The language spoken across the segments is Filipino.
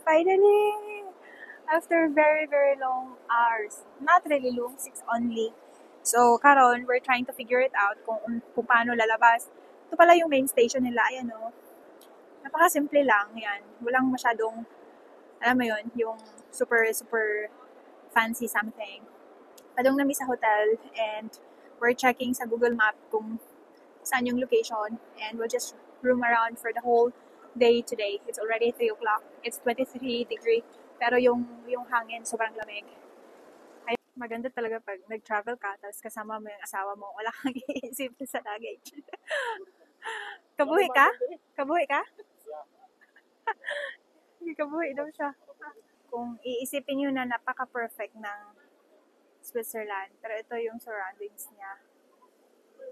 Finally! After very, very long hours. Not really long, 6 only. So, karon we're trying to figure it out kung paano lalabas. Ito pala yung main station nila. Ayan o. Napaka-simple lang. Yan. Walang masyadong, alam mo yun, yung super, super fancy something. Padong nami sa hotel and we're checking sa Google Map kung saan yung location and we'll just roam around for the whole day today. It's already 3 o'clock. It's 23 degree. Pero yung hangin sobrang lamig. Ay, maganda talaga pag nag-travel ka tapos kasama mo yung asawa mo. Wala kang iisip sa luggage. Kabuhi ka? Kabuhi ka? Kabuhi daw siya. Kung iisipin nyo na napaka-perfect ng Switzerland. Pero ito yung surroundings niya.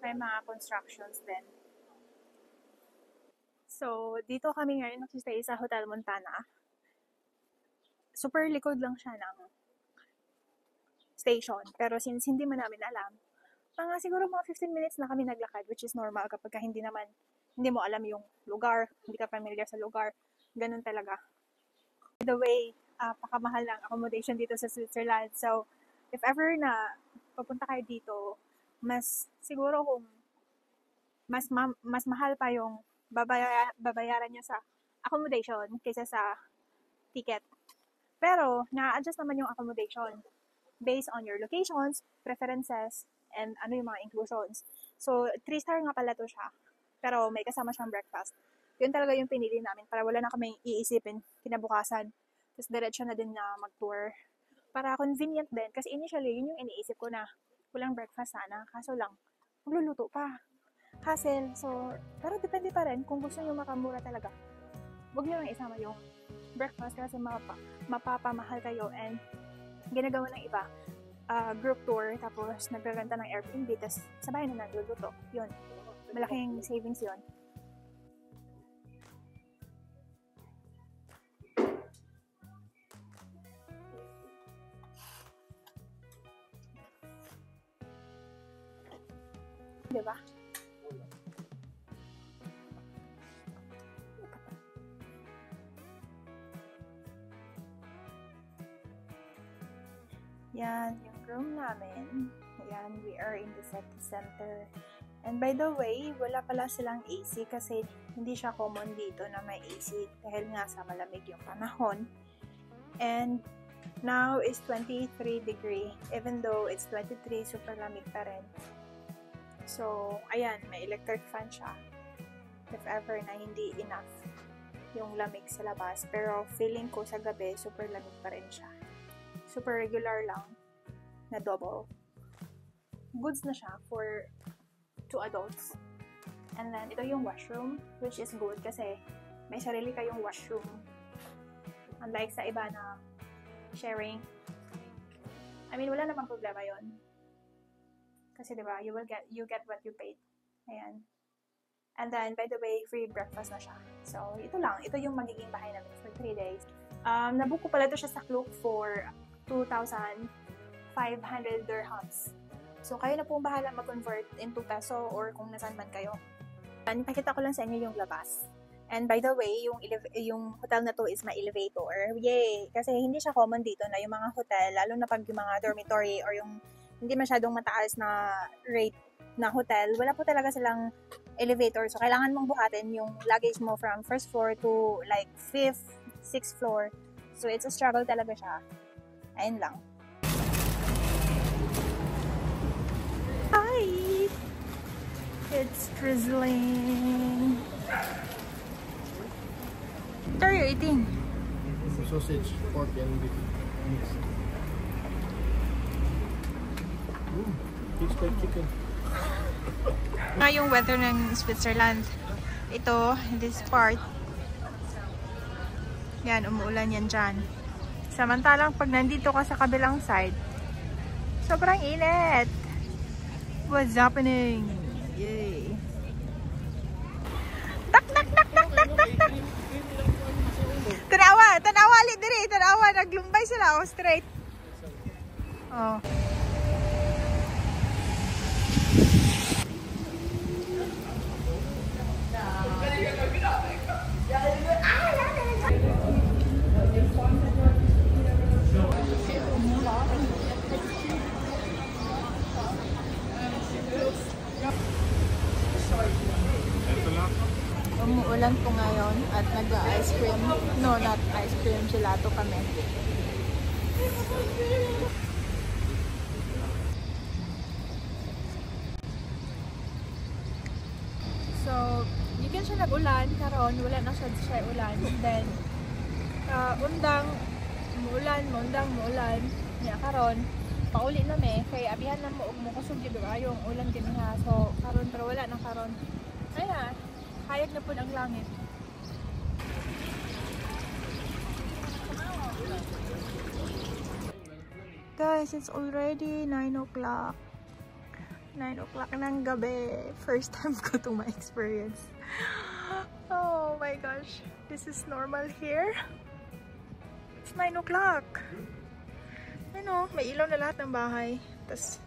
May mga constructions din. So, dito kami ngayon nagsistay sa Hotel Montana. Super likod lang siya ng station. Pero since hindi man namin alam, siguro mga 15 minutes na kami naglakad, which is normal kapag hindi mo alam yung lugar, hindi ka familiar sa lugar. Ganun talaga. By the way, pakamahal ng accommodation dito sa Switzerland. So, if ever na papunta kayo dito, siguro kung mas mahal pa yung babayaran nyo sa accommodation kaysa sa ticket. Pero, na-adjust naman yung accommodation based on your locations, preferences, and ano yung mga inclusions. So, 3-star nga pala to siya. Pero may kasama siyang breakfast. Yun talaga yung pinili namin para wala na kami iisipin kinabukasan. Tapos diretso na din na mag-tour. Para convenient din. Kasi initially, yun yung iniisip ko na walang breakfast sana. Kaso lang, magluluto pa. Hassle. So, pero depende pa rin kung gusto nyo makamura talaga. Huwag nyo lang isama yung breakfast kasi mapapamahal kayo and ginagawa ng iba. Group tour, tapos nagrerenta ng Airbnb, tapos sa bahay na nagluluto. Yun. Malaking savings yun. Diba? Yan, yung room namin. Yan, we are in the city center. And by the way, wala pala silang AC kasi hindi siya common dito na may AC dahil nga sa malamig yung panahon. And now is 23 degree. Even though it's 23, super lamig pa rin. So, ayan, may electric fan siya. If ever na hindi enough yung lamig sa labas. Pero feeling ko sa gabi, super lamig pa rin siya. Super regular lang na double. Goods na siya for 2 adults. And then, ito yung washroom, which is good kasi may sarili kayong washroom. Unlike sa iba na sharing. I mean, wala namang problema yon. Kasi diba, you get what you paid. Ayan. And then, by the way, free breakfast na siya. So, ito lang. Ito yung magiging bahay namin for 3 days. Nabook ko pala ito siya sa Klook for 2,500 dirhams. So, kayo na pong bahala mag-convert into peso or kung nasaan man kayo. And pakita ko lang sa inyo yung labas. And by the way, yung hotel na to is may elevator. Yay! Kasi hindi siya common dito na yung mga hotel, lalo na pag yung mga dormitory or yung hindi masyadong mataas na rate na hotel, wala po talaga silang elevator. So, kailangan mong buhatin yung luggage mo from first floor to like 5th, 6th floor. So, it's a struggle talaga siya. Ayun lang. Hi! It's drizzling. What are you eating? Sausage, pork, and beef mixed. Tastes like chicken. Yung weather ng Switzerland. Ito, this part. Yan, umuulan yan dyan. Samantalang pag nandito ka sa kabilang side, sobrang init. What's happening? Yay. Tak, tak, tak, tak, tak, tak, tak. Tanawa, ali diri, tanawa, naglumbay sila, straight. Oh. umuulan po ngayon at nag-ice cream. No, not ice cream. Gelato kami. So, gikan siya nag-ulan karon, wala na siya ulan. Then undang muulan niya karon. Pauli na me kay abihan na mo og mo kusog gyud ayo ang ulan kini ha. So karon pero wala na karon. Ay na, hayag na pud ang langit. Guys, it's already 9 o'clock. 9 o'clock ng gabi. First time ko to ma-experience. Oh my gosh. This is normal here. It's 9 o'clock. Ano, may ilaw na lahat ng bahay. Tapos